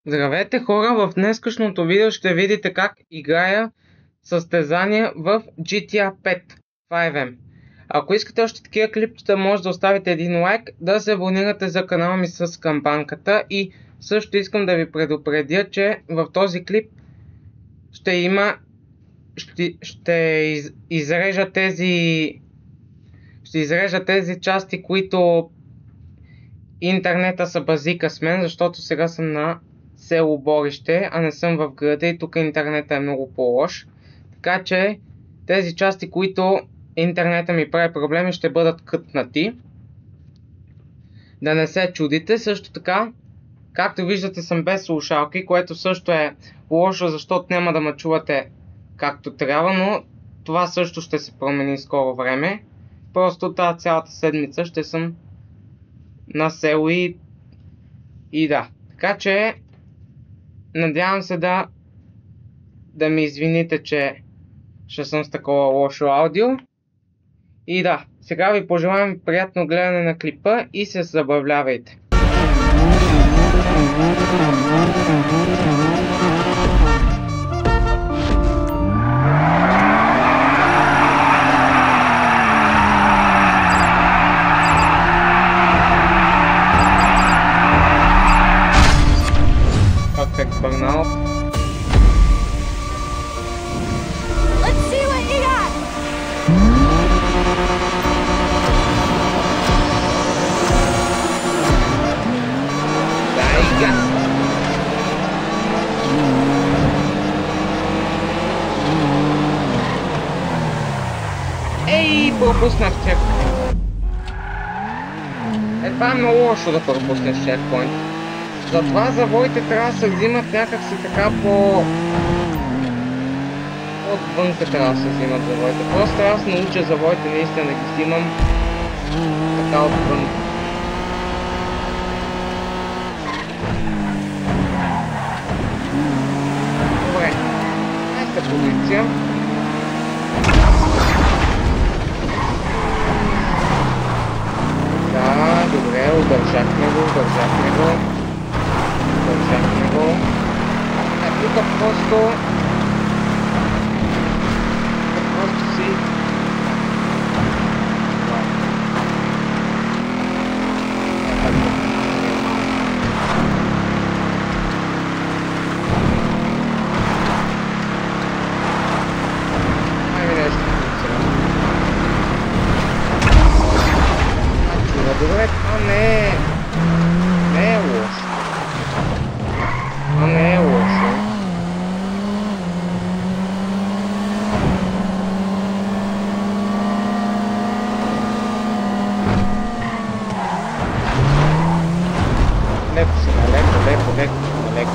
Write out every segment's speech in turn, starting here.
Здравейте хора, в днескашното видео ще видите как играя състезание в GTA 5 5M. Ако искате още такива клипчета, може да оставите един лайк, да се абонирате за канала ми с камбанката и също искам да ви предупредя, че в този клип ще изрежа тези части, които интернета са базика с мен, защото сега съм на село Борище, а не съм в града и тук интернета е много по-лош. Така че тези части, които интернета ми прави проблеми, ще бъдат кътнати. Да не се чудите. Също така, както виждате, съм без слушалки, което също е лошо, защото няма да ме чувате както трябва, но това също ще се промени скоро време. Просто тази цялата седмица ще съм на село и да. Така че надявам се да ми извините, че ще съм с такова лошо аудио. И да, сега ви пожелавам приятно гледане на клипа и се забавлявайте. Perfect burnout. Let's see what you got. Дай газ! Ей, пропуснах чекпоинт. Това е много лошо да пропуснеш чекпоинт. Затова завоите трябва да се взимат някакси така отвънка трябва да се взимат завоите. Просто трябва да се науча завоите наистина да ги взимам така отвън. Добре. Найста позиция. Да, добре, удържахме го. Държахме го. Тук просто си добре, това не е лошо. Това не е лошо. Леко сега, леко.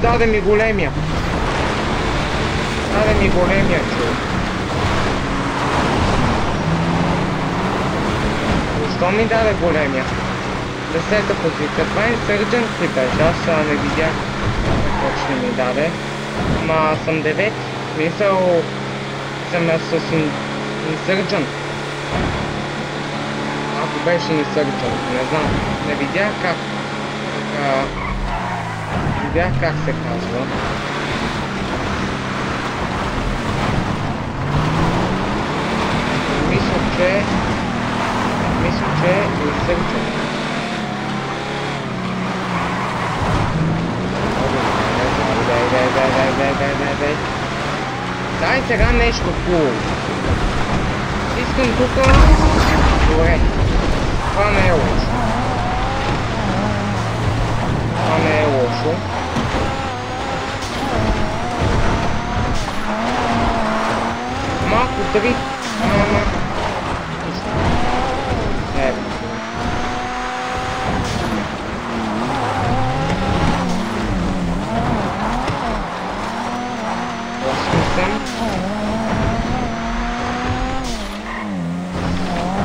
Даде ми големия. Човек. Защо ми даде големия? 10-та позиция. Това е Insurgent ли беше? Аз не видях какво ще ми даде. Ма съм 9. Мисъл съм с Insurgent. Ако беше Insurgent, не знам. Не видях как. Видях как се казва. Мисля, че е Insurgent. Дай сега нещо хубаво. Искам тук. Добре. Това не е лошо. Малко дрифт.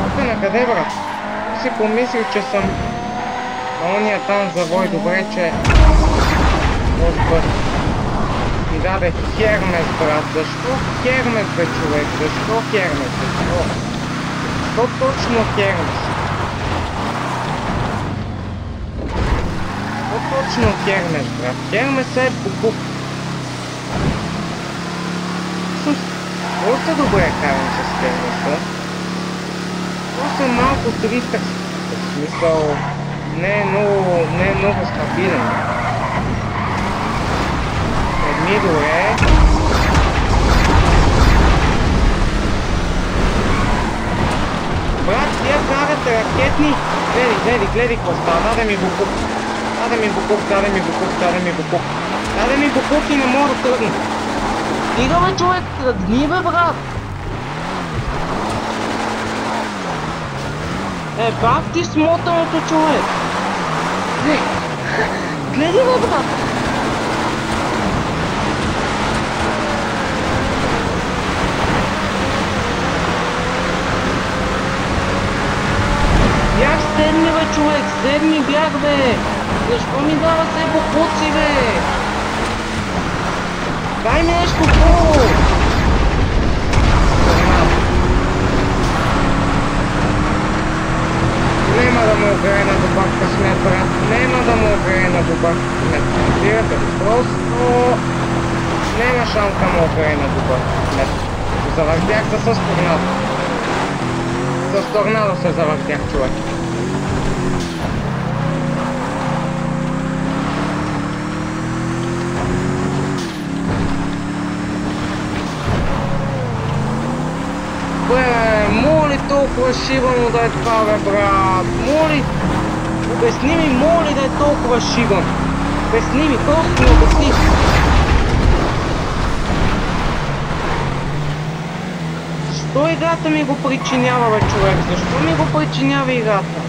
Тук на къде, брат? Си помислих, че съм Ония там завой, добре, че ми даде Хермес, брат. Защо Хермес, бе, човек? Защо Хермес? Защо? Защо точно Хермес? Защо точно Хермес, брат? Хермес е покуп. Доста добре карам с Хермеса. Просто е малко дрифтър. В смисъл, не е много стабилен. Добре. Брат, тия карат ракетни. Гледай какво става. Даде ми букук. Даде ми букук и не мога да тръгна. Стига, бе, човек, тръгни, бе, брат. Бах ти смотаното, човек. Гледай, бе, брат. Бях седми, бе, човек, седми бях, бе! Защо ми дава се бокуци, бе? Дай ми нещо хубаво! Нема да му огрее на добър късмет, брат. Нема да му огрее на добър късмет. Разбирате ли? Просто... Нема шанс да му огрее на добър късмет. Завъртях се с торнадо. С торнадо се завъртях, човек. Бе, моли толкова шибано да е това, бе, брат. Моли. Обясни ми, моли да е толкова шибано. Обясни ми, просто ми обясни. Защо играта ми го причинява, бе, човек? Защо ми го причинява играта?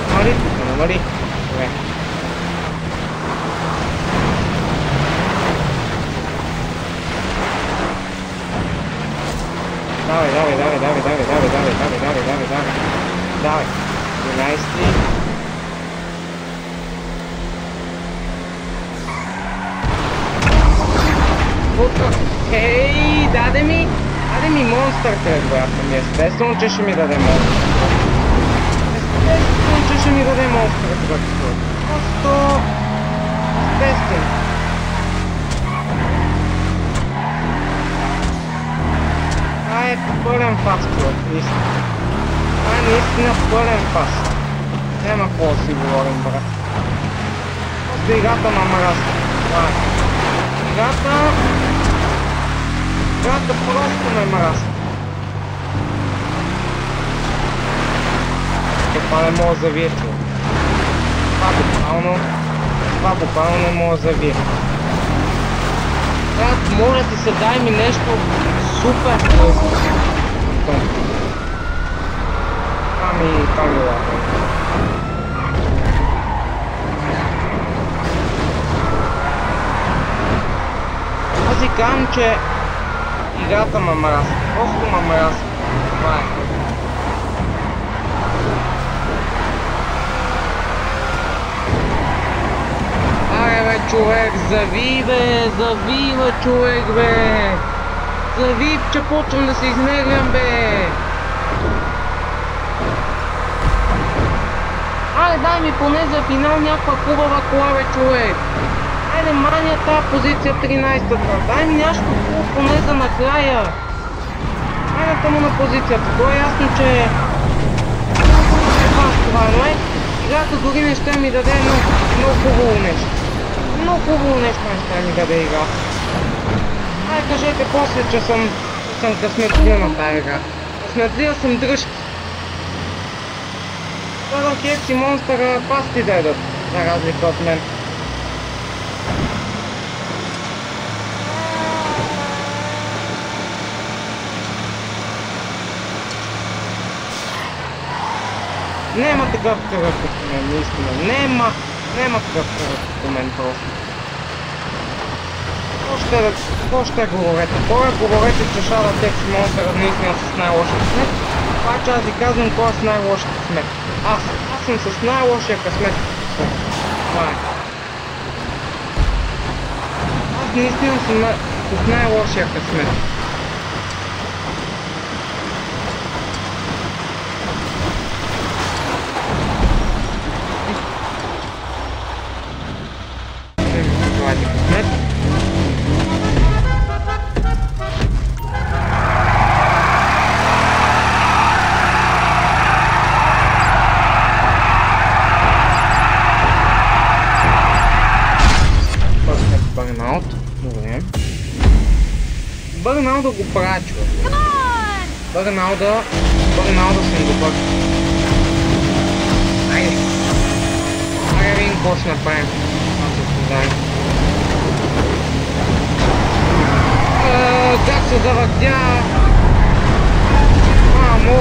Намали тук, намали. Добре. Давай. Давай. 11. Хей, даде ми монстър, брат. Естествено, че ще ми даде монстър. Естествено, че ще ми даде монстър, брат. Просто... естествено. Това е пълен фас, човек, наистина. Това е наистина пълен фас. Няма какво да си говорим, брат. Просто играта ма мраза. Това е. Играта просто ме мраза. Това не мога да завие, човек. Това буквално не мога да завие. Брат, моля ти се, дай ми нещо супер хубаво. Ами ладно. Аз си казвам, че играта ме мраза. Просто ме мраза. Това е. Аре, бе, човек, зави, бе, човек, бе. Зави, че почвам да се изнервям, бе. Аре, дай ми поне за финал някаква хубава кола, бе, човек. Айде, мания тази позиция 13-та. Дай ми нещо хубаво поне за накрая. Айде тъмо на позицията. То е ясно, че... това е. Играта дори не ще ми даде много хубаво нещо. Много хубаво нещо не ще ми даде играта. Ай, кажете после, че съм късметлия на тази игра. Късметлия съм дръжки. Това хекс и монстъра пасти да едат, за разлика от мен. Нема такъв кръг като мен, наистина. Нема такъв кръг като мен просто. какво ще говорите? Хора, говорите, че Shadow Taxi Monster наистина с най-лошия късмет. Обаче аз ви казвам кой е с най-лошия късмет. Аз съм с най-лошия късмет. Това е. Аз наистина съм с най-лошия късмет. Това е късмет. Бърнаут. Добре. Бърнауда го правя, човек. Бърнауда съм добър. Айде. Айде видим какво ще направим. Аз се създаем. Как се завъртя? Мамо!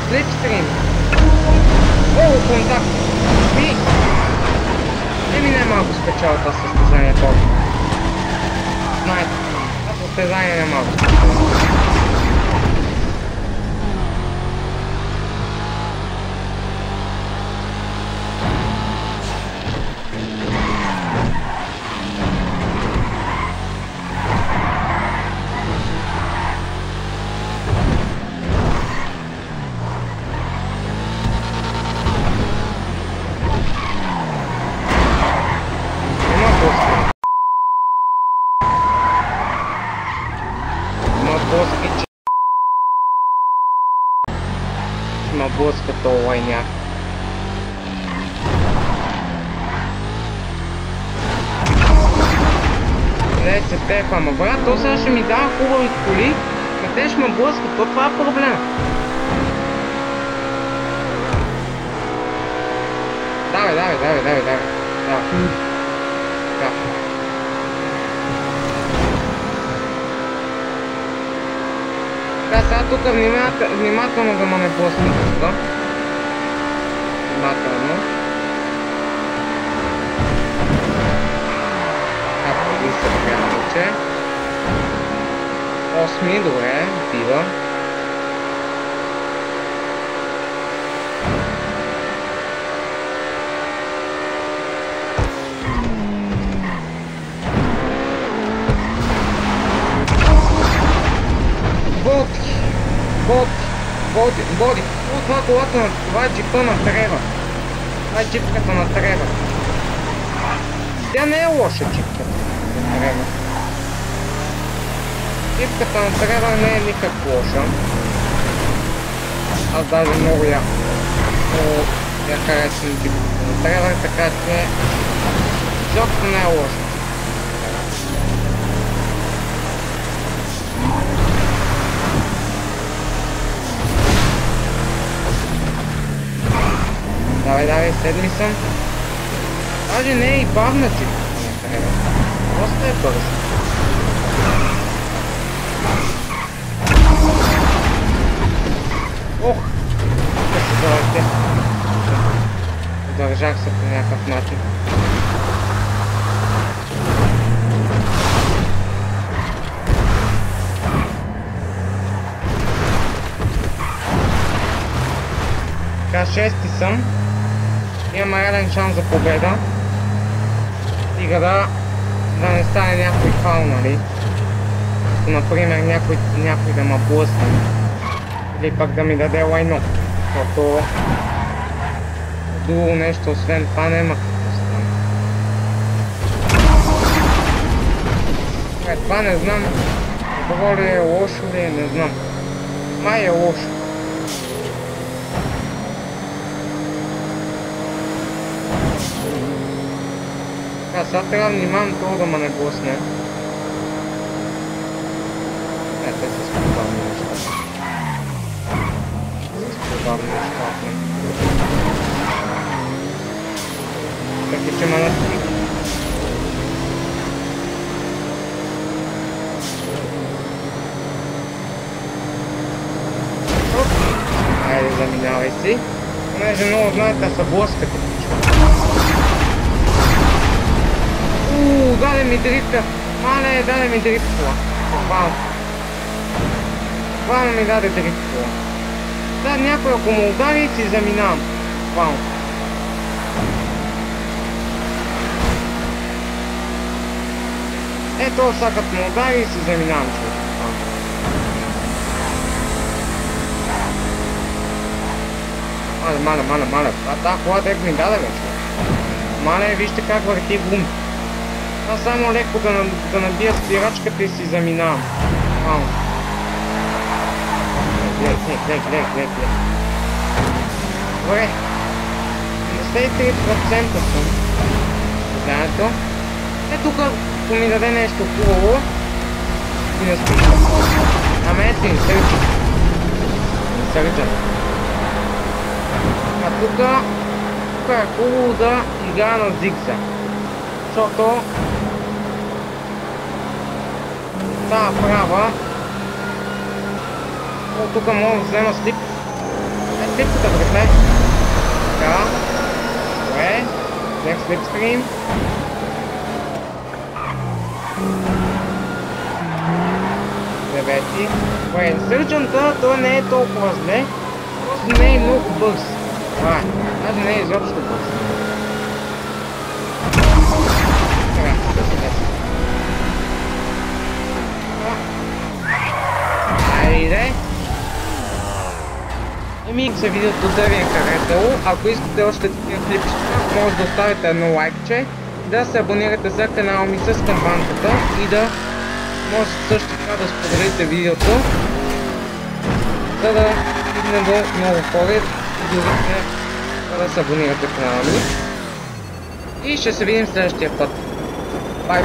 Слипстрим. О, контакт. Еми не е малко спечава това състезание това. Знаете, това състезание не е малко спечава. Блъска този лайняк. Лей се тепа, ама брат, то сега ще ми дава хубави коли, но те ще ме блъскат, то това е проблем. Давай. Така, сега тук внимателно да ме не блъсне тук. Внимателно. Ако ви се приятелче. 8, добре, бива. Боди. Това е колата на... Това е джипа на Трева. Това е джипката на Трева. Тя не е лоша джипката на Трева. Джипката на Трева не е никак лоша. Аз даже много я харесвам джипката на Трева, така че... Изобщо не е лоша. Давай, седми съм. Даже не е и бавна джипката. Просто е бърза. Ох! Да се завърте. Държах се по някакъв начин. Така, 6 съм. Имам реален шанс за победа. Стига да не стане някой фал, нали? Като например някой да ме блъсне. Или пък да ми даде лайно. Защото друго нещо освен това няма какво стане. Това не знам. Добро ли е, лошо ли е, не знам. Май е лошо. Сега трябва да внимавам това да ме не блъсне. Те са спокойни нещата. Въпреки че ме настиг. представяй си. Понеже много знаете да се блъскате. Даде ми дрифта. Мале, даде ми дрифт кола. Буквално ми даде дрифт кола. Да, някой ако му удари, си заминавам. Буквално. Ето, сега като му удари и си заминавам, човек. Мале. Тази кола дек ми даде, вече. Мале, вижте как върти гум. Аз само леко да набия спирачката и си заминавам. Глед. Добре. 93% съм. Знаето. Тук, ако ми даде нещо хубаво, и не спиша. Ама ето ни сърча. А тук е хубаво да играя на зигзаг. Защото тази права, тук мога да взема слип. Слипката бретле. Така. Добре. Взех слипстрим. Девети. Добре, сърчанта, той не е толкова зле. Просто не е много бърз. Това е. Даже не е изобщо бърз. Така, да се деси. Айде. Ако се видеото да ви е харесало, ако искате още такива клипчета, може да оставите едно лайкче, да се абонирате за канала ми с камбанката и да може също така да споделите видеото, за да стигне до много хора и да се абонирате в канала ми. И ще се видим следващия път. Бай!